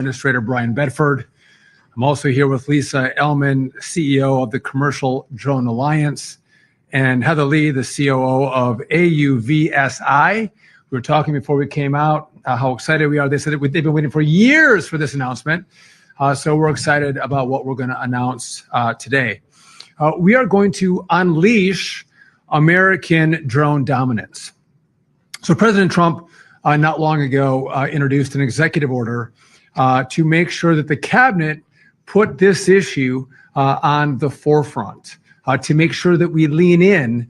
Administrator Brian Bedford. I'm also here with Lisa Ellman, CEO of the Commercial Drone Alliance, and Heather Lee, the COO of AUVSI. We were talking before we came out how excited we are. They said they've been waiting for years for this announcement. So we're excited about what we're going to announce today. We are going to unleash American drone dominance. So President Trump not long ago introduced an executive order to make sure that the cabinet put this issue on the forefront, to make sure that we lean in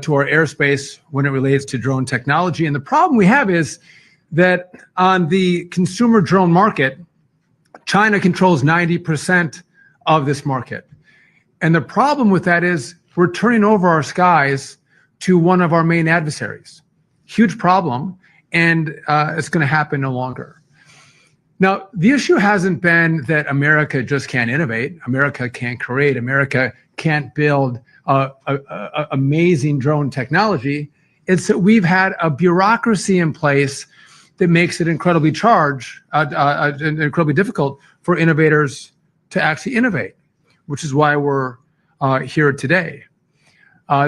to our airspace when it relates to drone technology. And the problem we have is that on the consumer drone market, China controls 90% of this market. And the problem with that is we're turning over our skies to one of our main adversaries. Huge problem, and it's going to happen no longer. Now, the issue hasn't been that America just can't innovate, America can't create, America can't build amazing drone technology. It's that we've had a bureaucracy in place that makes it incredibly incredibly difficult for innovators to actually innovate, which is why we're here today.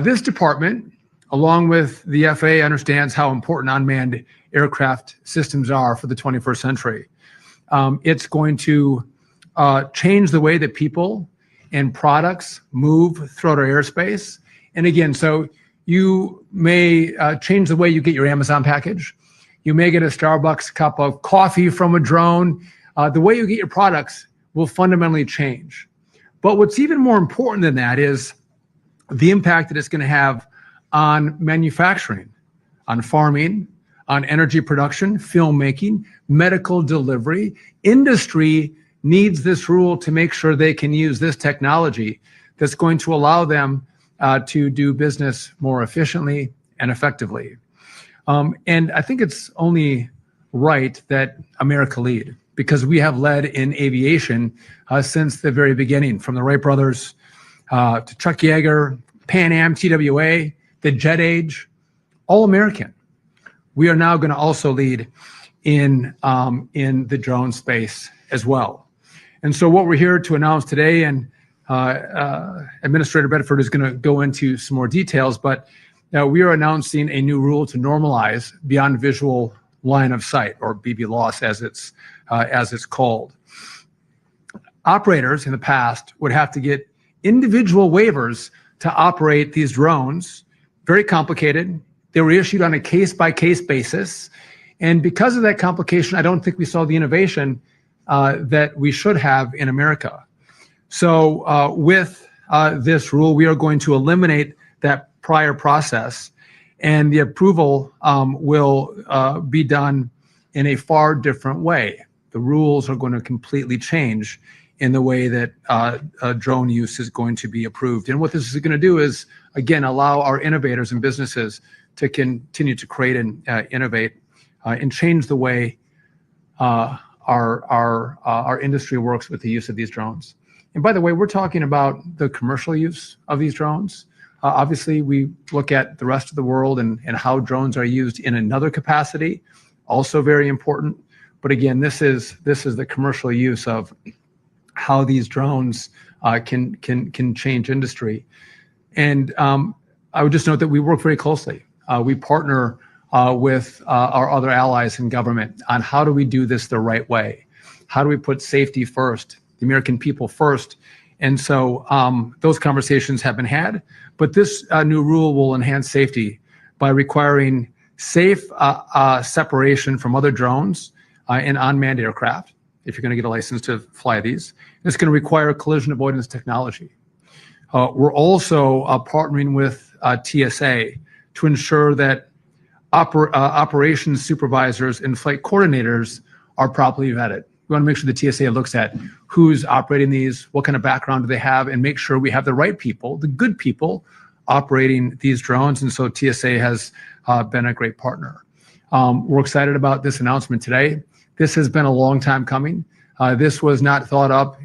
This department, along with the FAA, understands how important unmanned aircraft systems are for the 21st century. It's going to change the way that people and products move throughout our airspace. And again, so you may change the way you get your Amazon package. You may get a Starbucks cup of coffee from a drone. The way you get your products will fundamentally change. But what's even more important than that is the impact that it's going to have on manufacturing, on farming, on energy production, filmmaking, medical delivery. Industry needs this rule to make sure they can use this technology that's going to allow them to do business more efficiently and effectively. And I think it's only right that America lead, because we have led in aviation since the very beginning, from the Wright brothers to Chuck Yeager, Pan Am, TWA, the jet age, all American. We are now going to also lead in the drone space as well. And so what we're here to announce today, and Administrator Bedford is going to go into some more details, but we are announcing a new rule to normalize beyond visual line of sight, or BVLOS as it's called. Operators in the past would have to get individual waivers to operate these drones. Very complicated. They were issued on a case-by-case basis. And because of that complication, I don't think we saw the innovation that we should have in America. So with this rule, we are going to eliminate that prior process, and the approval will be done in a far different way. The rules are going to completely change in the way that drone use is going to be approved. And what this is going to do is, again, allow our innovators and businesses to continue to create and innovate and change the way our industry works with the use of these drones. And by the way, we're talking about the commercial use of these drones. Obviously, we look at the rest of the world and how drones are used in another capacity, also very important. But again, this is the commercial use of how these drones can change industry. And I would just note that we work very closely. We partner with our other allies in government on how do we do this the right way? How do we put safety first, the American people first? And so those conversations have been had, but this new rule will enhance safety by requiring safe separation from other drones and unmanned aircraft, if you're going to get a license to fly these. It's going to require collision avoidance technology. We're also partnering with TSA to ensure that operations supervisors and flight coordinators are properly vetted. We want to make sure the TSA looks at who's operating these, what kind of background do they have, and make sure we have the right people, the good people, operating these drones. And so TSA has been a great partner. We're excited about this announcement today. This has been a long time coming. This was not thought up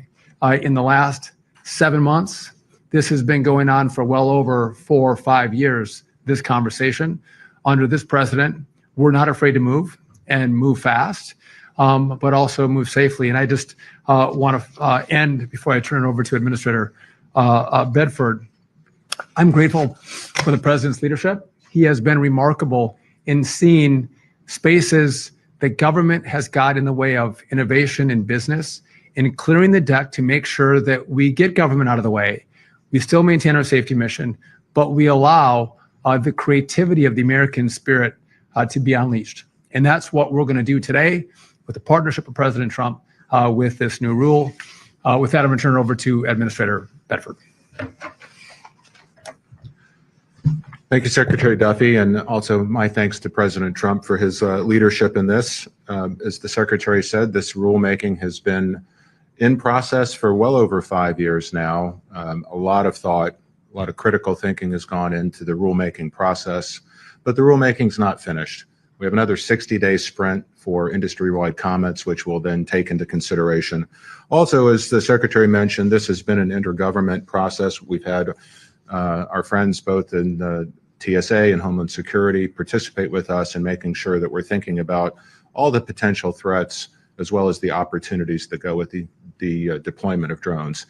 in the last 7 months. This has been going on for well over 4 or 5 years, this conversation. Under this president, we're not afraid to move and move fast. but also move safely. And I just want to end, before I turn it over to Administrator Bedford, I'm grateful for the President's leadership. He has been remarkable in seeing spaces that government has got in the way of innovation in business, and clearing the deck to make sure that we get government out of the way. We still maintain our safety mission, but we allow the creativity of the American spirit to be unleashed. And that's what we're going to do today with the partnership of President Trump with this new rule. With that, I'm going to turn it over to Administrator Bedford. Thank you, Secretary Duffy, and also my thanks to President Trump for his leadership in this. As the Secretary said, this rulemaking has been in process for well over 5 years now. A lot of thought, a lot of critical thinking has gone into the rulemaking process, but the rulemaking's not finished. We have another 60-day sprint for industry-wide comments, which we'll then take into consideration. Also, as the Secretary mentioned, this has been an intergovernment process. We've had our friends both in the TSA and Homeland Security participate with us in making sure that we're thinking about all the potential threats as well as the opportunities that go with the deployment of drones.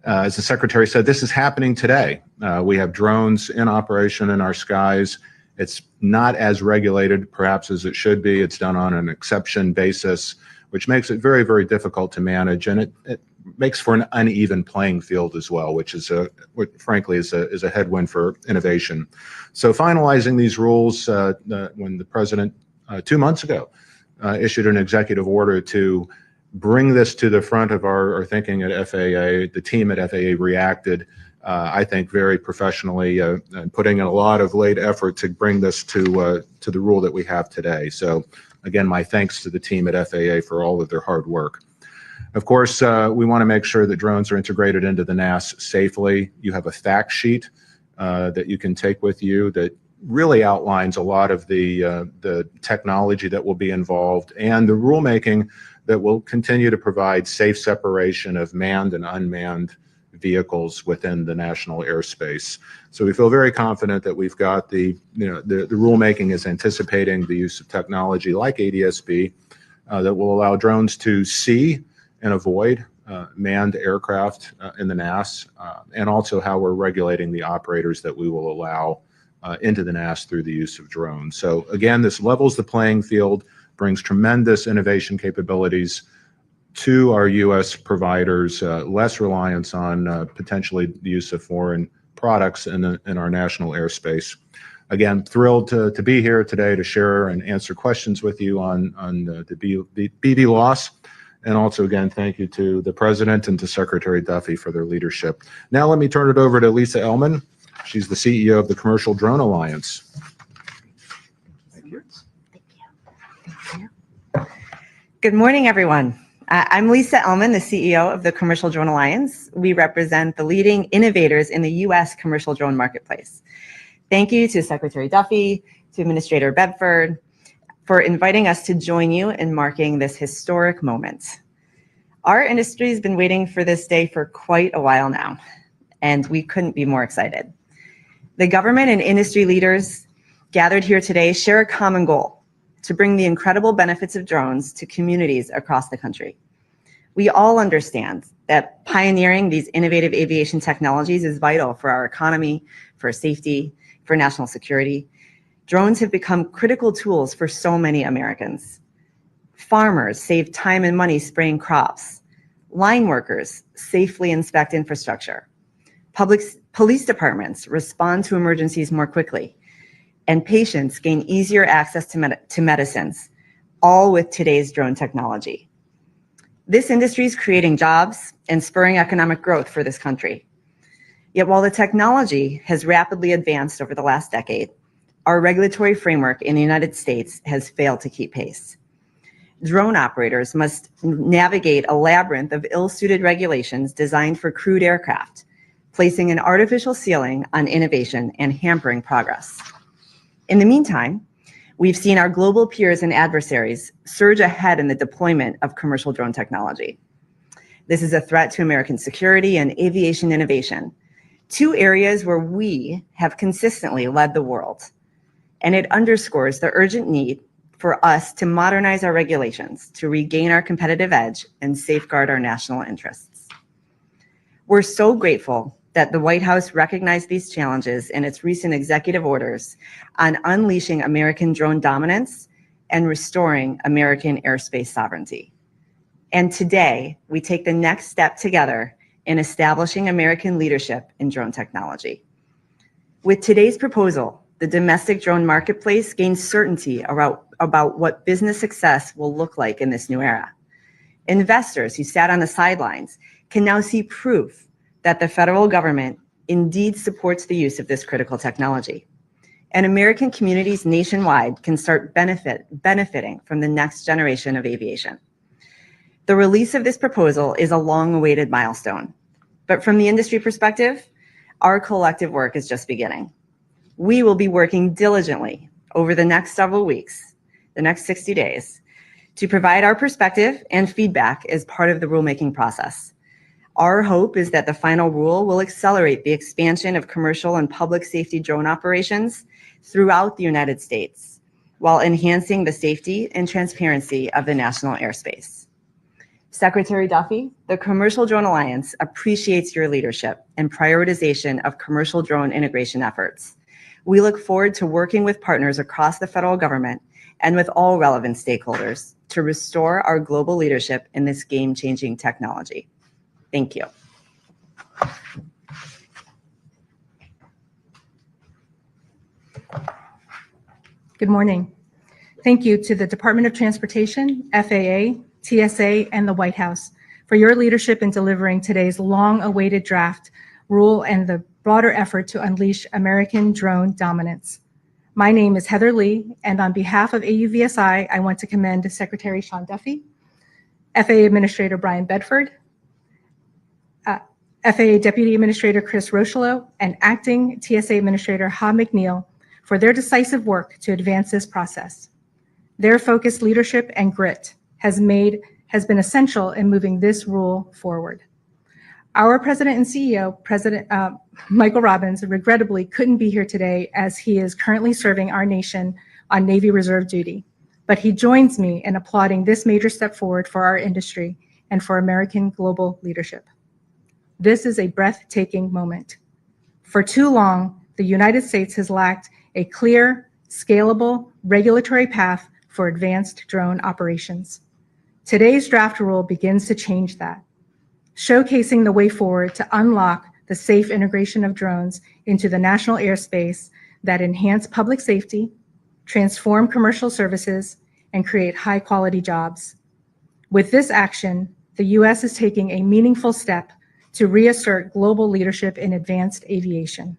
As the Secretary said, this is happening today. We have drones in operation in our skies. It's not as regulated perhaps as it should be. It's done on an exception basis, which makes it very, very difficult to manage, and it makes for an uneven playing field as well, which is what frankly is a headwind for innovation. So finalizing these rules, when the President 2 months ago issued an executive order to bring this to the front of our thinking at FAA, the team at FAA reacted, I think, very professionally, and putting in a lot of late effort to bring this to the rule that we have today. So again, my thanks to the team at FAA for all of their hard work. Of course, we want to make sure that drones are integrated into the NAS safely. You have a fact sheet that you can take with you that really outlines a lot of the technology that will be involved and the rulemaking that will continue to provide safe separation of manned and unmanned vehicles within the national airspace. So we feel very confident that we've got the rulemaking is anticipating the use of technology like ADS-B that will allow drones to see and avoid manned aircraft in the NAS, and also how we're regulating the operators that we will allow into the NAS through the use of drones. So again, this levels the playing field, brings tremendous innovation capabilities to our U.S. providers, less reliance on potentially the use of foreign products in our national airspace. Again, thrilled to be here today to share and answer questions with you on the BD loss. And also, again, thank you to the President and to Secretary Duffy for their leadership. Now let me turn it over to Lisa Ellman. She's the CEO of the Commercial Drone Alliance. Thank you. Thank you. Good morning, everyone. I'm Lisa Ellman, the CEO of the Commercial Drone Alliance. We represent the leading innovators in the U.S. commercial drone marketplace. Thank you to Secretary Duffy, to Administrator Bedford, for inviting us to join you in marking this historic moment. Our industry has been waiting for this day for quite a while now, and we couldn't be more excited. The government and industry leaders gathered here today share a common goal: to bring the incredible benefits of drones to communities across the country. We all understand that pioneering these innovative aviation technologies is vital for our economy, for safety, for national security. Drones have become critical tools for so many Americans. Farmers save time and money spraying crops. Line workers safely inspect infrastructure. Police departments respond to emergencies more quickly. And patients gain easier access to medicines, all with today's drone technology. This industry is creating jobs and spurring economic growth for this country. Yet while the technology has rapidly advanced over the last decade, our regulatory framework in the United States has failed to keep pace. Drone operators must navigate a labyrinth of ill-suited regulations designed for crewed aircraft, placing an artificial ceiling on innovation and hampering progress. In the meantime, we've seen our global peers and adversaries surge ahead in the deployment of commercial drone technology. This is a threat to American security and aviation innovation, two areas where we have consistently led the world. And it underscores the urgent need for us to modernize our regulations to regain our competitive edge and safeguard our national interests. We're so grateful that the White House recognized these challenges in its recent executive orders on unleashing American drone dominance and restoring American airspace sovereignty. And today, we take the next step together in establishing American leadership in drone technology. With today's proposal, the domestic drone marketplace gains certainty about what business success will look like in this new era. Investors who sat on the sidelines can now see proof that the federal government indeed supports the use of this critical technology. And American communities nationwide can start benefiting from the next generation of aviation. The release of this proposal is a long-awaited milestone, but from the industry perspective, our collective work is just beginning. We will be working diligently over the next several weeks, the next 60 days, to provide our perspective and feedback as part of the rulemaking process. Our hope is that the final rule will accelerate the expansion of commercial and public safety drone operations throughout the United States, while enhancing the safety and transparency of the national airspace. Secretary Duffy, the Commercial Drone Alliance appreciates your leadership and prioritization of commercial drone integration efforts. We look forward to working with partners across the federal government and with all relevant stakeholders to restore our global leadership in this game-changing technology. Thank you. Good morning. Thank you to the Department of Transportation, FAA, TSA, and the White House for your leadership in delivering today's long-awaited draft rule and the broader effort to unleash American drone dominance. My name is Heather Lee, and on behalf of AUVSI, I want to commend Secretary Sean Duffy, FAA Administrator Brian Bedford, FAA Deputy Administrator Chris Rocheleau, and Acting TSA Administrator Ha McNeil for their decisive work to advance this process. Their focused leadership and grit has been essential in moving this rule forward. Our President and CEO, President Michael Robbins, regrettably couldn't be here today as he is currently serving our nation on Navy Reserve duty, but he joins me in applauding this major step forward for our industry and for American global leadership. This is a breathtaking moment. For too long, the United States has lacked a clear, scalable regulatory path for advanced drone operations. Today's draft rule begins to change that, showcasing the way forward to unlock the safe integration of drones into the national airspace that enhance public safety, transform commercial services, and create high-quality jobs. With this action, the U.S. is taking a meaningful step to reassert global leadership in advanced aviation.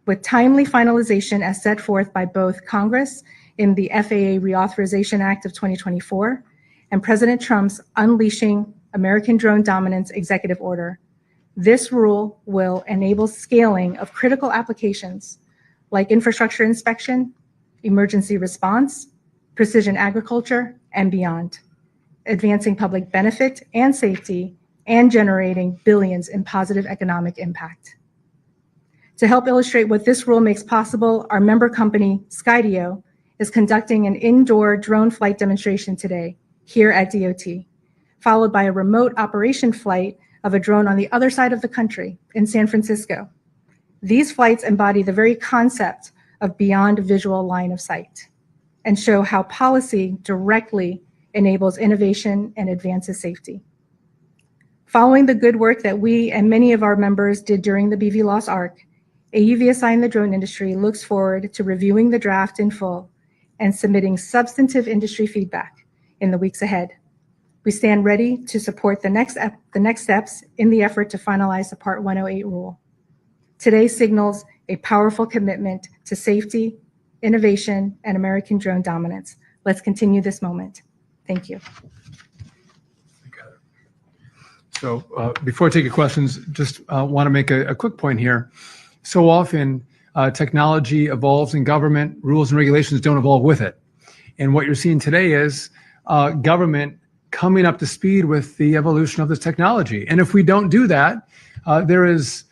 With timely finalization as set forth by both Congress in the FAA Reauthorization Act of 2024 and President Trump's Unleashing American Drone Dominance Executive Order, this rule will enable scaling of critical applications like infrastructure inspection, emergency response, precision agriculture, and beyond, advancing public benefit and safety and generating billions in positive economic impact. To help illustrate what this rule makes possible, our member company, Skydio, is conducting an indoor drone flight demonstration today here at DOT, followed by a remote operation flight of a drone on the other side of the country in San Francisco. These flights embody the very concept of beyond visual line of sight and show how policy directly enables innovation and advances safety. Following the good work that we and many of our members did during the BVLOS ARC, AUVSI in the drone industry looks forward to reviewing the draft in full and submitting substantive industry feedback in the weeks ahead. We stand ready to support the next steps in the effort to finalize the Part 108 rule. Today signals a powerful commitment to safety, innovation, and American drone dominance. Let's continue this moment. Thank you. So before I take your questions, just want to make a quick point here. So often technology evolves in government, rules and regulations don't evolve with it. And what you're seeing today is government coming up to speed with the evolution of this technology. And if we don't do that, there is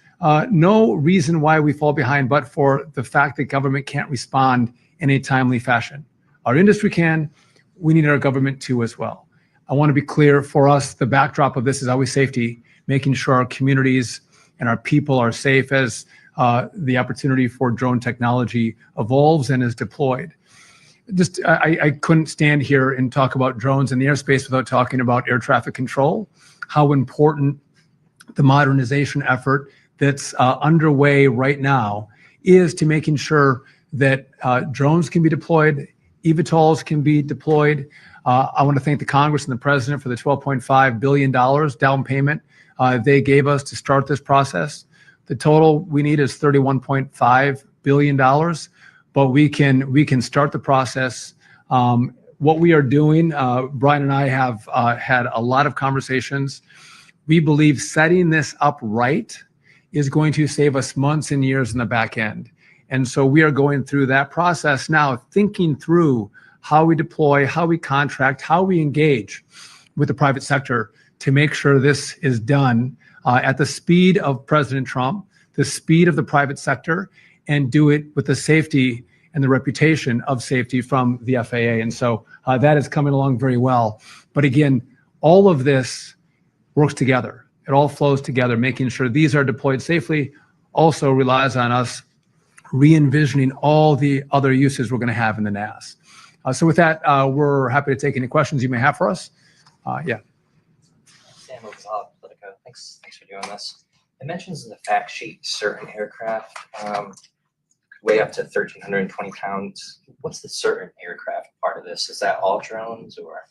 no reason why we fall behind, but for the fact that government can't respond in a timely fashion. our industry can, we need our government to as well. I want to be clear, for us, the backdrop of this is always safety, making sure our communities and our people are safe as the opportunity for drone technology evolves and is deployed. I couldn't stand here and talk about drones in the airspace without talking about air traffic control, how important the modernization effort that's underway right now is to making sure that drones can be deployed, eVTOLs can be deployed. I want to thank the Congress and the President for the $12.5 billion down payment they gave us to start this process. The total we need is $31.5 billion, but we can start the process. What we are doing, Brian and I have had a lot of conversations. We believe setting this up right is going to save us months and years in the back end. And so we are going through that process now, thinking through how we deploy, how we contract, how we engage with the private sector to make sure this is done at the speed of President Trump, the speed of the private sector, and do it with the safety and the reputation of safety from the FAA. And so that is coming along very well. But again, all of this works together. It all flows together, making sure these are deployed safely also relies on us re-envisioning all the other uses we're going to have in the NAS. So with that, we're happy to take any questions you may have for us. Yeah. Sam Politico. Thanks for doing this. It mentions in the fact sheet certain aircraft weigh up to 1,320 pounds. What's the certain aircraft part of this? Is that all drones or?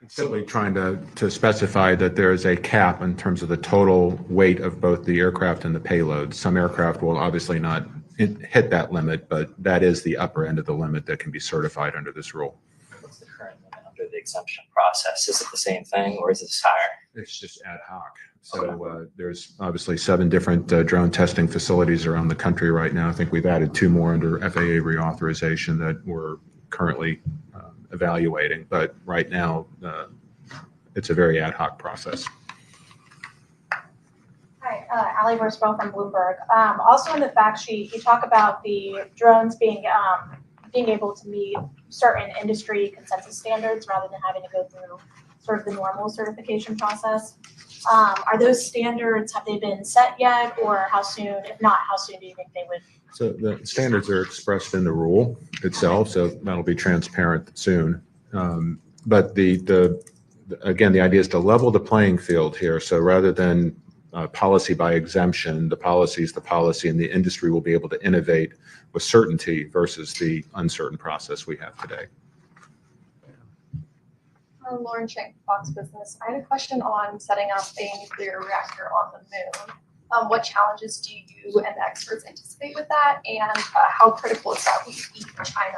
Simply trying to specify that there is a cap in terms of the total weight of both the aircraft and the payload. Some aircraft will obviously not hit that limit, but that is the upper end of the limit that can be certified under this rule. What's the current limit under the exemption process? Is it the same thing or is it higher? It's just ad hoc. So there's obviously 7 different drone testing facilities around the country right now. I think we've added 2 more under FAA reauthorization that we're currently evaluating, but right now it's a very ad hoc process. Hi, Allie Roosevelt from Bloomberg. Also in the fact sheet, you talk about the drones being able to meet certain industry consensus standards rather than having to go through sort of the normal certification process. Are those standards, have they been set yet, or how soon? If not, how soon do you think they would? So the standards are expressed in the rule itself, so that'll be transparent soon. But again, the idea is to level the playing field here. So rather than policy by exemption, the policy is the policy, and the industry will be able to innovate with certainty versus the uncertain process we have today. Lauren Shank, Fox Business. I had a question on setting up a nuclear reactor on the moon. What challenges do you and the experts anticipate with that, and how critical is that we beat China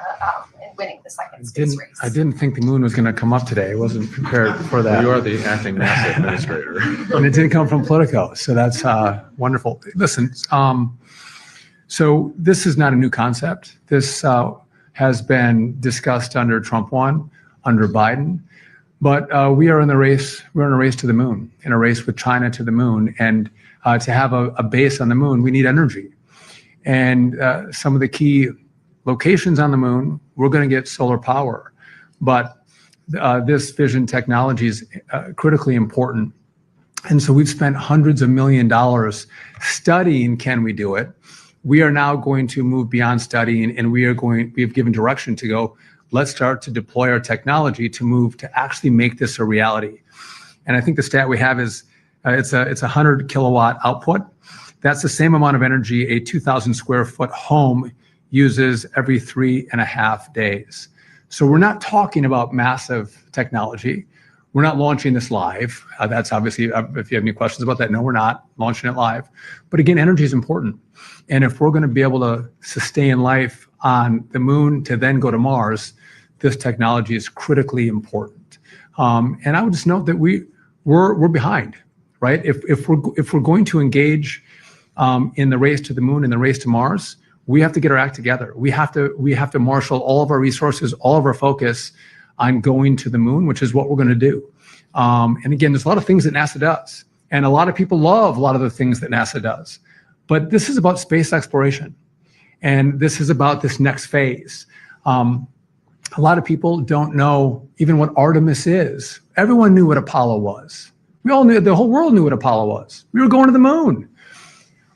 in winning the second space race? I didn't think the moon was going to come up today. I wasn't prepared for that. You are the acting NASA administrator. And it didn't come from Politico, so that's wonderful. Listen, so this is not a new concept. This has been discussed under Trump 1, under Biden. But we are in the race. We're in a race to the moon, in a race with China to the moon. And to have a base on the moon, we need energy. And some of the key locations on the moon, we're going to get solar power. But this fission technology is critically important. And so we've spent hundreds of $millions studying, can we do it? We are now going to move beyond studying, and we have given direction to go, let's start to deploy our technology to move to actually make this a reality. And I think the stat we have is it's a 100 kilowatt output. That's the same amount of energy a 2,000 square foot home uses every 3.5 days. So we're not talking about massive technology. We're not launching this live. That's obviously, if you have any questions about that, no, we're not launching it live. But again, energy is important. And if we're going to be able to sustain life on the moon to then go to Mars, this technology is critically important. And I would just note that we're behind, right? If we're going to engage in the race to the moon and the race to Mars, we have to get our act together. We have to marshal all of our resources, all of our focus on going to the moon, which is what we're going to do. And again, there's a lot of things that NASA does, and a lot of people love a lot of the things that NASA does. But this is about space exploration, and this is about this next phase. A lot of people don't know even what Artemis is. Everyone knew what Apollo was. We all knew, the whole world knew what Apollo was. We were going to the moon.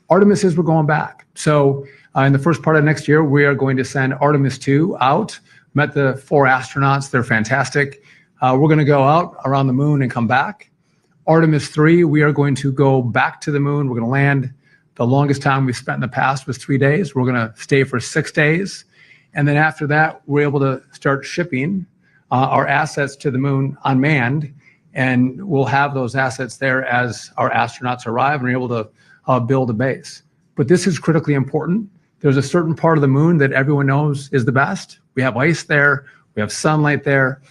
Artemis is we're going back. So in the first part of next year, we are going to send Artemis 2 out. Met the 4 astronauts. They're fantastic. We're going to go out around the moon and come back. Artemis 3, we are going to go back to the moon. We're going to land. The longest time we've spent in the past was 3 days. We're going to stay for 6 days. And then after that, we're able to start shipping our assets to the moon unmanned. And we'll have those assets there as our astronauts arrive and are able to build a base. But this is critically important. There's a certain part of the moon that everyone knows is the best. We have ice there. We have sunlight there.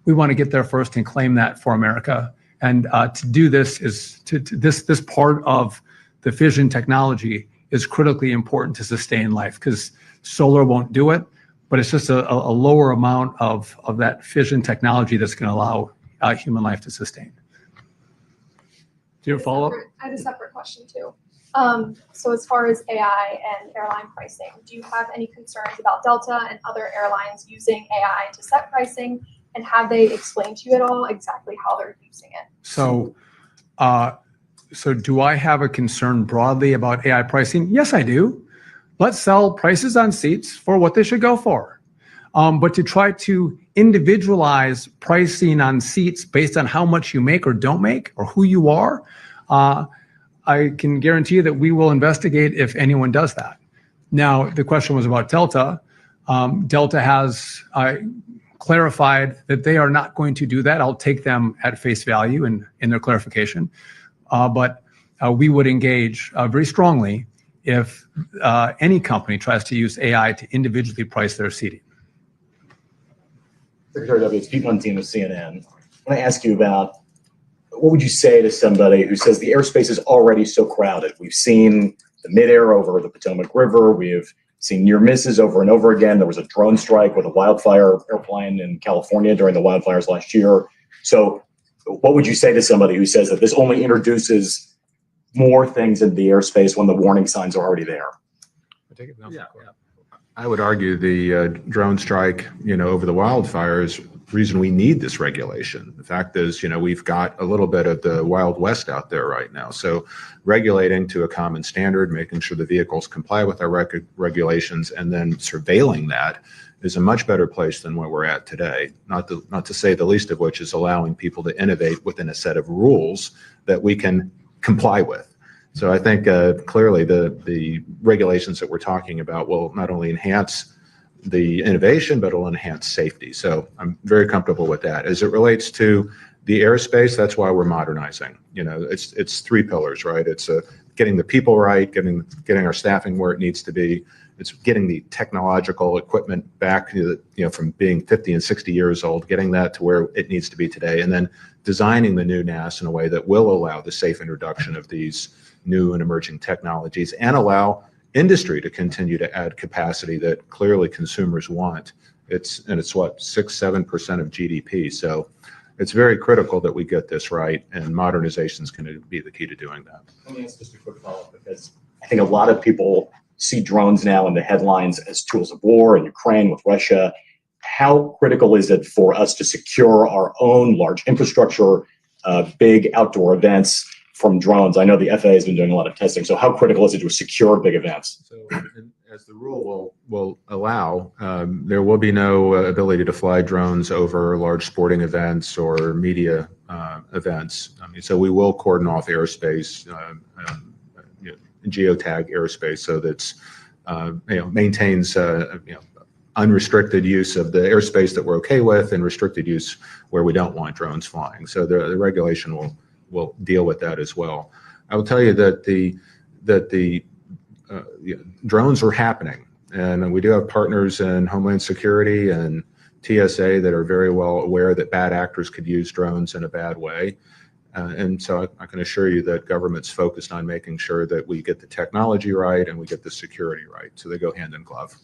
We want to get there first and claim that for America. And to do this is this part of the fission technology is critically important to sustain life, because solar won't do it, but it's just a lower amount of that fission technology that's going to allow human life to sustain. Do you have a follow-up? I had a separate question too. So as far as AI and airline pricing, do you have any concerns about Delta and other airlines using AI to set pricing? And have they explained to you at all exactly how they're using it? So, so do I have a concern broadly about AI pricing? Yes, I do. Let's sell prices on seats for what they should go for. But to try to individualize pricing on seats based on how much you make or don't make or who you are, I can guarantee you that we will investigate if anyone does that. Now, the question was about Delta. Delta has clarified that they are not going to do that. I'll take them at face value in their clarification. But we would engage very strongly if any company tries to use AI to individually price their seating. Secretary Duffy, it's Pete Montino with CNN. I want to ask you about, what would you say to somebody who says the airspace is already so crowded? We've seen the midair over the Potomac River. We've seen near misses over and over again. There was a drone strike with a wildfire airplane in California during the wildfires last year. So what would you say to somebody who says that this only introduces more things into the airspace when the warning signs are already there? Yeah. I would argue the drone strike, over the wildfires, reason we need this regulation. The fact is, we've got a little bit of the Wild West out there right now. So regulating to a common standard, making sure the vehicles comply with our regulations, and then surveilling that is a much better place than where we're at today. Not to say the least of which is allowing people to innovate within a set of rules that we can comply with. So I think clearly the regulations that we're talking about will not only enhance the innovation, but it'll enhance safety. So I'm very comfortable with that. As it relates to the airspace, that's why we're modernizing. It's 3 pillars, right? It's getting the people right, getting our staffing where it needs to be. It's getting the technological equipment back, from being 50 and 60 years old, getting that to where it needs to be today, and then designing the new NAS in a way that will allow the safe introduction of these new and emerging technologies and allow industry to continue to add capacity that clearly consumers want. It's what, 6-7% of GDP. So it's very critical that we get this right, and modernization is going to be the key to doing that. Let me ask just a quick follow-up, because I think a lot of people see drones now in the headlines as tools of war in Ukraine with Russia. How critical is it for us to secure our own large infrastructure, big outdoor events from drones? I know the FAA has been doing a lot of testing. So how critical is it to secure big events? So as the rule will allow, there will be no ability to fly drones over large sporting events or media events. So we will cordon off airspace, geotag airspace, so that's maintains unrestricted use of the airspace that we're okay with, and restricted use where we don't want drones flying. So the regulation will deal with that as well. I will tell you that the drones are happening, and we do have partners in Homeland Security and TSA that are very well aware that bad actors could use drones in a bad way. And so I can assure you that government's focused on making sure that we get the technology right and we get the security right. So they go hand in glove.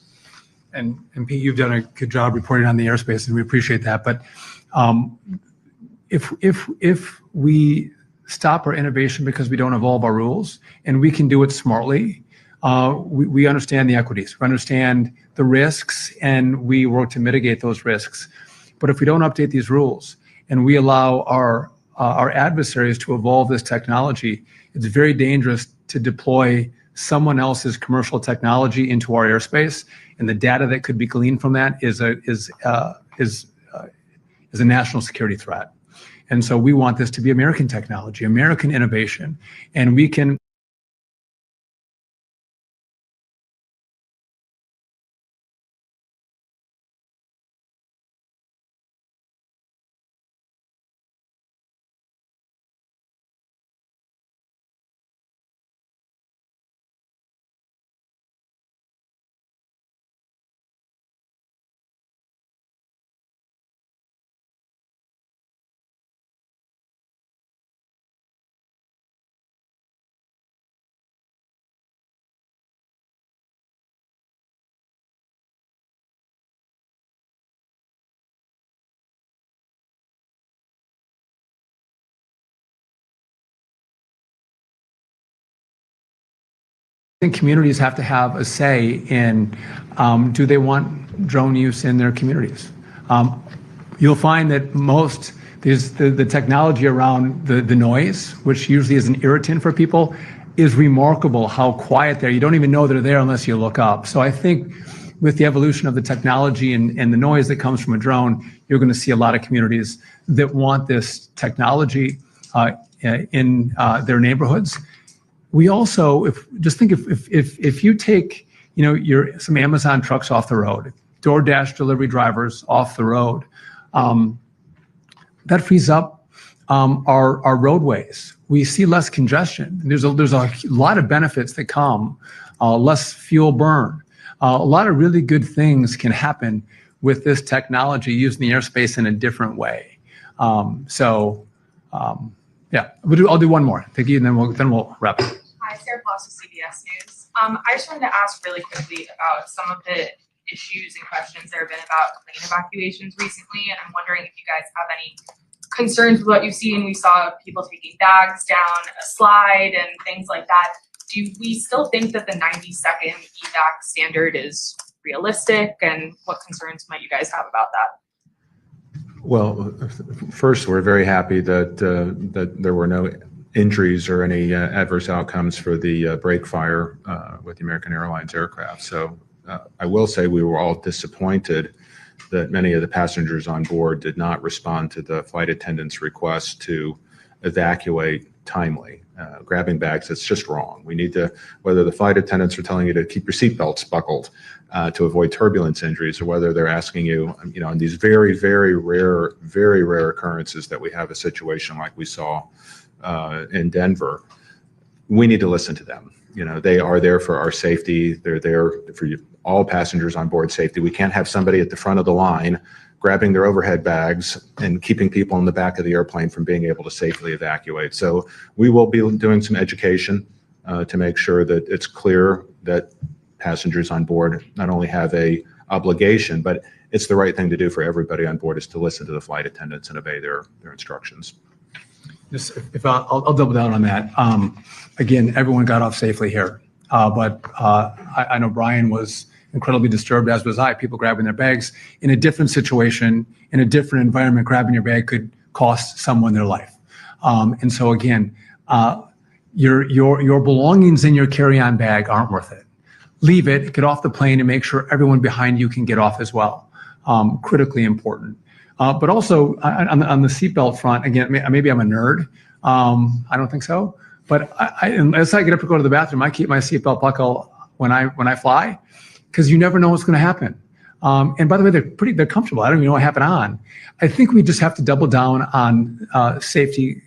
And Pete, you've done a good job reporting on the airspace, and we appreciate that. But if we stop our innovation because we don't evolve our rules, and we can do it smartly, we understand the equities, we understand the risks, and we work to mitigate those risks. But if we don't update these rules and we allow our adversaries to evolve this technology, it's very dangerous to deploy someone else's commercial technology into our airspace, and the data that could be gleaned from that is a national security threat. And so we want this to be American technology, American innovation, and we can. I think communities have to have a say in do they want drone use in their communities. You'll find that the technology around the noise, which usually is an irritant for people, is remarkable how quiet they're. You don't even know they're there unless you look up. So I think with the evolution of the technology and the noise that comes from a drone, you're going to see a lot of communities that want this technology in their neighborhoods. We also, if you take, some Amazon trucks off the road, DoorDash delivery drivers off the road, that frees up our roadways. We see less congestion. There's a lot of benefits that come, less fuel burn. A lot of really good things can happen with this technology using the airspace in a different way. Yeah, I'll do one more. Thank you, and then we'll wrap up. Hi, Sarah Bloss with CBS News. I just wanted to ask really quickly about some of the issues and questions there have been about plane evacuations recently, and I'm wondering if you guys have any concerns with what you've seen. We saw people taking bags down a slide and things like that. Do we still think that the 90-second evac standard is realistic, and what concerns might you guys have about that? Well, first, we're very happy that there were no injuries or any adverse outcomes for the break fire with the American Airlines aircraft. So I will say we were all disappointed that many of the passengers on board did not respond to the flight attendant's request to evacuate timely. Grabbing bags, it's just wrong. We need to, whether the flight attendants are telling you to keep your seatbelts buckled to avoid turbulence injuries, or whether they're asking you, in these very, very rare occurrences that we have a situation like we saw in Denver, we need to listen to them. They are there for our safety. They're there for all passengers on board safety. We can't have somebody at the front of the line grabbing their overhead bags and keeping people in the back of the airplane from being able to safely evacuate. So we will be doing some education to make sure that it's clear that passengers on board not only have a obligation, but it's the right thing to do for everybody on board is to listen to the flight attendants and obey their instructions. Just if I'll double down on that. Again, everyone got off safely here, but I know Brian was incredibly disturbed, as was I. People grabbing their bags in a different situation, in a different environment. Grabbing your bag could cost someone their life, and so again, your belongings in your carry-on bag aren't worth it. Leave it, get off the plane, and make sure everyone behind you can get off as well. Critically important. But also on the seatbelt front, again, maybe I'm a nerd. I don't think so. But as I get up to go to the bathroom, I keep my seatbelt buckle when I fly, because you never know what's going to happen. And by the way, they're comfortable. I don't even know what happened on. I think we just have to double down on safety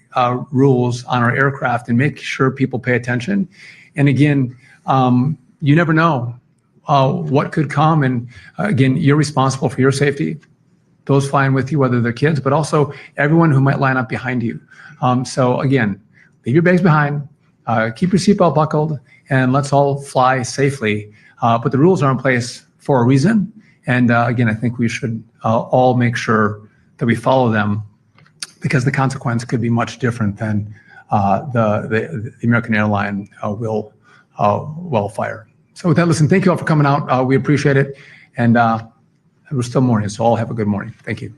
rules on our aircraft and make sure people pay attention. And again, you never know what could come. And again, you're responsible for your safety. Those flying with you, whether they're kids, but also everyone who might line up behind you. So again, leave your bags behind, keep your seatbelt buckled, and let's all fly safely. But the rules are in place for a reason. And again, I think we should all make sure that we follow them, because the consequence could be much different than the American airline will wildfire. So with that, listen, thank you all for coming out. We appreciate it. And we're still morning, so all have a good morning. Thank you.